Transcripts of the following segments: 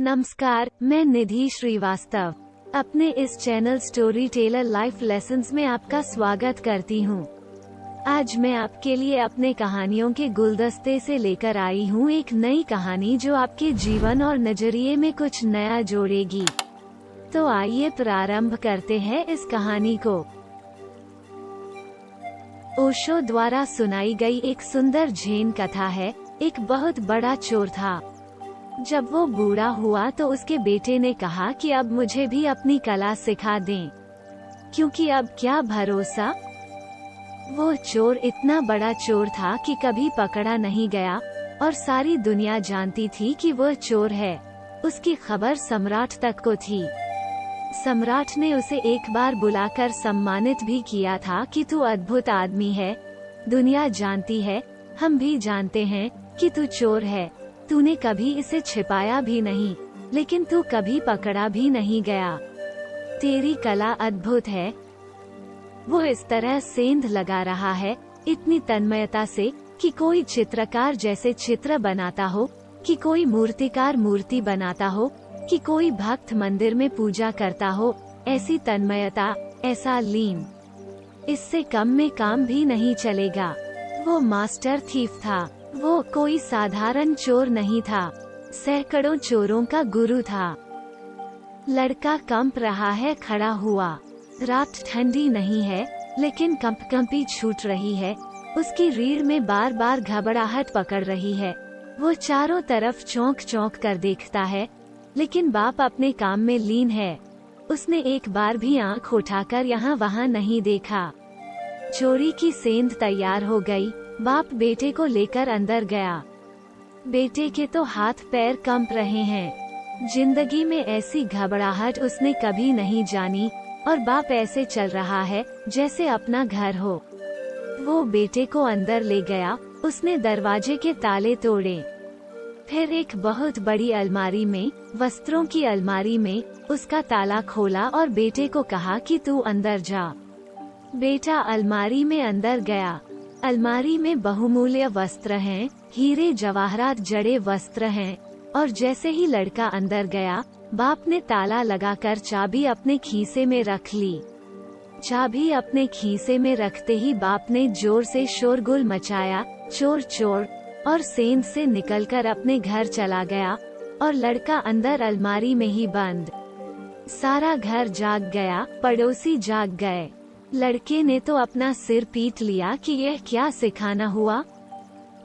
नमस्कार, मैं निधि श्रीवास्तव अपने इस channel story teller life lessons में आपका स्वागत करती हूँ। आज मैं आपके लिए अपने कहानियों के गुलदस्ते से लेकर आई हूँ एक नई कहानी जो आपके जीवन और नजरिए में कुछ नया जोड़ेगी। तो आइए प्रारंभ करते हैं इस कहानी को। ओशो द्वारा सुनाई गई एक सुंदर जैन कथा है। एक बहुत बड़ा चोर था। जब वो बूढ़ा हुआ तो उसके बेटे ने कहा कि अब मुझे भी अपनी कला सिखा दें, क्योंकि अब क्या भरोसा। वो चोर इतना बड़ा चोर था कि कभी पकड़ा नहीं गया और सारी दुनिया जानती थी कि वह चोर है। उसकी खबर सम्राट तक को थी। सम्राट ने उसे एक बार बुलाकर सम्मानित भी किया था कि तू अद्भुत आदमी है, दुनिया जानती है, हम भी जानते हैं कि तू चोर है। तूने कभी इसे छिपाया भी नहीं, लेकिन तू कभी पकड़ा भी नहीं गया। तेरी कला अद्भुत है। वो इस तरह सेंध लगा रहा है, इतनी तन्मयता से कि कोई चित्रकार जैसे चित्र बनाता हो, कि कोई मूर्तिकार मूर्ति बनाता हो, कि कोई भक्त मंदिर में पूजा करता हो। ऐसी तन्मयता, ऐसा लीन, इससे कम में काम भी नहीं चलेगा। वो मास्टर थीफ था। वो कोई साधारण चोर नहीं था, सैकड़ों चोरों का गुरु था। लड़का कंप रहा है, खड़ा हुआ। रात ठंडी नहीं है, लेकिन कंपकंपी छूट रही है। उसकी रीढ़ में बार बार घबराहट पकड़ रही है। वो चारों तरफ चौंक चौंक कर देखता है, लेकिन बाप अपने काम में लीन है। उसने एक बार भी आंख उठाकर यहाँ वहाँ नहीं देखा। चोरी की सेंध तैयार हो गई। बाप बेटे को लेकर अंदर गया। बेटे के तो हाथ पैर कंप रहे हैं। जिंदगी में ऐसी घबराहट उसने कभी नहीं जानी, और बाप ऐसे चल रहा है जैसे अपना घर हो। वो बेटे को अंदर ले गया। उसने दरवाजे के ताले तोड़े। फिर एक बहुत बड़ी अलमारी में, वस्त्रों की अलमारी में, उसका ताला खोला और बेटे को कहा कि तू अंदर जा। बेटा अलमारी में अंदर गया। अलमारी में बहुमूल्य वस्त्र हैं, हीरे जवाहरात जड़े वस्त्र हैं, और जैसे ही लड़का अंदर गया, बाप ने ताला लगाकर चाबी अपने खीसे में रख ली। चाबी अपने खीसे में रखते ही बाप ने जोर से शोरगुल मचाया, चोर चोर, और सेंध से निकलकर अपने घर चला गया, और लड़का अंदर अलमारी में ही बंद। सारा घर जाग गया, पड़ोसी जाग गए। लड़के ने तो अपना सिर पीट लिया कि यह क्या सिखाना हुआ।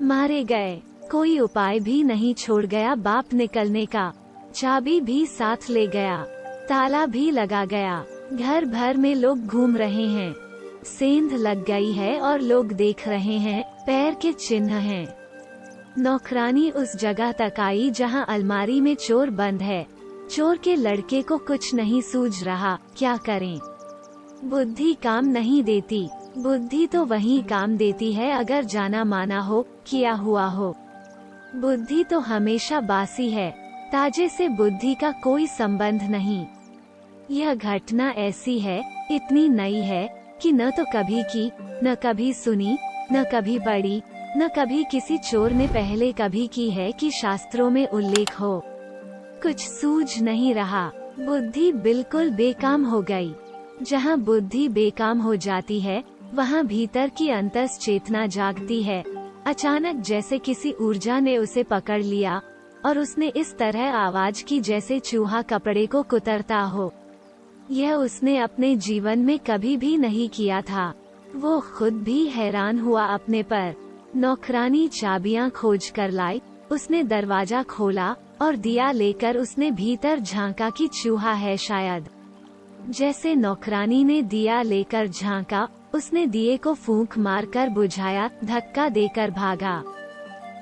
मारे गए। कोई उपाय भी नहीं छोड़ गया बाप निकलने का। चाबी भी साथ ले गया, ताला भी लगा गया। घर भर में लोग घूम रहे हैं। सेंध लग गई है और लोग देख रहे हैं, पैर के चिन्ह हैं। नौकरानी उस जगह तक आई जहां अलमारी में चोर बंद है। चोर के लड़के को कुछ नहीं सूझ रहा, क्या करें। बुद्धि काम नहीं देती। बुद्धि तो वही काम देती है अगर जाना माना हो, किया हुआ हो। बुद्धि तो हमेशा बासी है, ताजे से बुद्धि का कोई संबंध नहीं। यह घटना ऐसी है, इतनी नई है कि न तो कभी की, न कभी सुनी, न कभी पढ़ी, न कभी किसी चोर ने पहले कभी की है कि शास्त्रों में उल्लेख हो। कुछ सूझ नहीं रहा। बुद्धि बिल्कुल बेकाम हो गई। जहाँ बुद्धि बेकाम हो जाती है, वहाँ भीतर की अंतस चेतना जागती है। अचानक जैसे किसी ऊर्जा ने उसे पकड़ लिया, और उसने इस तरह आवाज की जैसे चूहा कपड़े को कुतरता हो। यह उसने अपने जीवन में कभी भी नहीं किया था। वो खुद भी हैरान हुआ अपने पर। नौकरानी चाबियां खोज कर लाई। उसने दरवाजा खोला और दिया लेकर उसने भीतर झांका कि चूहा है शायद। जैसे नौकरानी ने दिया लेकर झांका, उसने दिए को फूंक मारकर बुझाया, धक्का देकर भागा।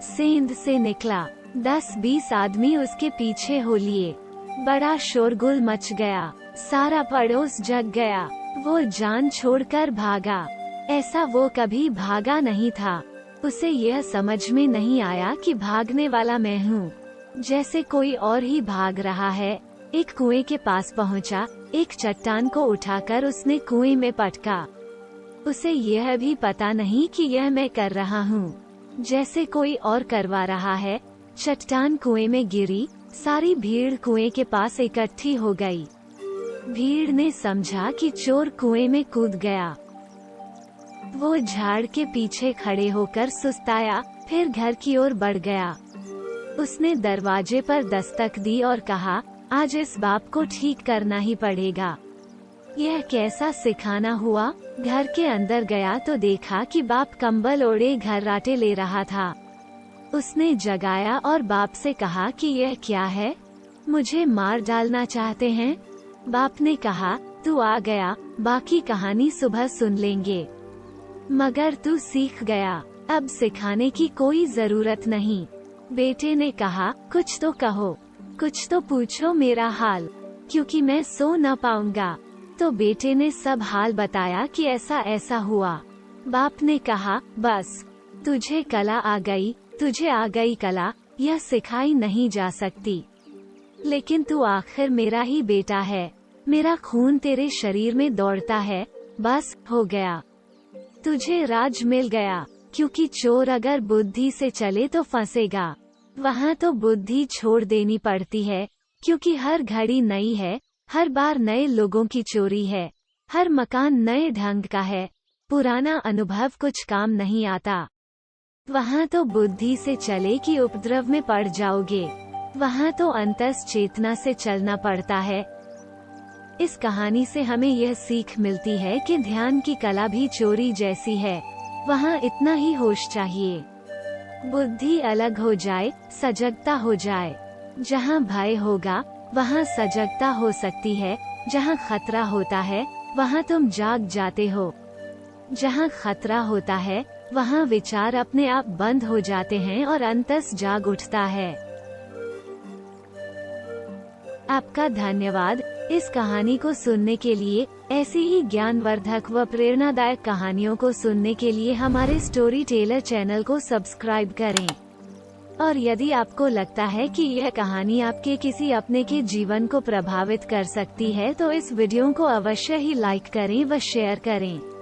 सेंध से निकला। 10-20 आदमी उसके पीछे हो लिए। बड़ा शोरगुल मच गया। सारा पड़ोस जग गया। वो जान छोड़कर भागा। ऐसा वो कभी भागा नहीं था। उसे यह समझ में नहीं आया कि भागने वाला मैं हूँ। जैसे कोई और ही भाग रहा है। एक कुएं के पास पहुंचा। एक चट्टान को उठाकर उसने कुएं में पटका। उसे यह भी पता नहीं कि यह मैं कर रहा हूँ, जैसे कोई और करवा रहा है। चट्टान कुएं में गिरी, सारी भीड़ कुएं के पास इकट्ठी हो गई। भीड़ ने समझा कि चोर कुएं में कूद गया। वो झाड़ के पीछे खड़े होकर सुस्ताया, फिर घर की ओर बढ़ गया। उसने दरवाजे पर दस्तक दी और कहा, आज इस बाप को ठीक करना ही पड़ेगा। यह कैसा सिखाना हुआ। घर के अंदर गया तो देखा कि बाप कंबल ओढ़े घर्राटे ले रहा था। उसने जगाया और बाप से कहा कि यह क्या है, मुझे मार डालना चाहते हैं। बाप ने कहा, तू आ गया, बाकी कहानी सुबह सुन लेंगे। मगर तू सीख गया, अब सिखाने की कोई जरूरत नहीं। बेटे ने कहा, कुछ तो कहो, कुछ तो पूछो मेरा हाल, क्योंकि मैं सो न पाऊंगा। तो बेटे ने सब हाल बताया कि ऐसा ऐसा हुआ। बाप ने कहा, बस तुझे कला आ गई, तुझे आ गई कला, यह सिखाई नहीं जा सकती। लेकिन तू आखिर मेरा ही बेटा है, मेरा खून तेरे शरीर में दौड़ता है, बस हो गया, तुझे राज मिल गया। क्योंकि चोर अगर बुद्धि से चले तो फंसेगा, वहाँ तो बुद्धि छोड़ देनी पड़ती है, क्योंकि हर घड़ी नई है, हर बार नए लोगों की चोरी है, हर मकान नए ढंग का है, पुराना अनुभव कुछ काम नहीं आता। वहाँ तो बुद्धि से चले कि उपद्रव में पड़ जाओगे, वहाँ तो अंतस चेतना से चलना पड़ता है। इस कहानी से हमें यह सीख मिलती है कि ध्यान की कला भी चोरी जैसी है, वहाँ इतना ही होश चाहिए। बुद्धि अलग हो जाए, सजगता हो जाए। जहाँ भय होगा वहाँ सजगता हो सकती है, जहाँ खतरा होता है वहाँ तुम जाग जाते हो। जहाँ खतरा होता है वहाँ विचार अपने आप बंद हो जाते हैं और अंतस जाग उठता है। आपका धन्यवाद इस कहानी को सुनने के लिए। ऐसी ही ज्ञानवर्धक व प्रेरणादायक कहानियों को सुनने के लिए हमारे स्टोरी टेलर चैनल को सब्सक्राइब करें। और यदि आपको लगता है कि यह कहानी आपके किसी अपने के जीवन को प्रभावित कर सकती है तो इस वीडियो को अवश्य ही लाइक करें व शेयर करें।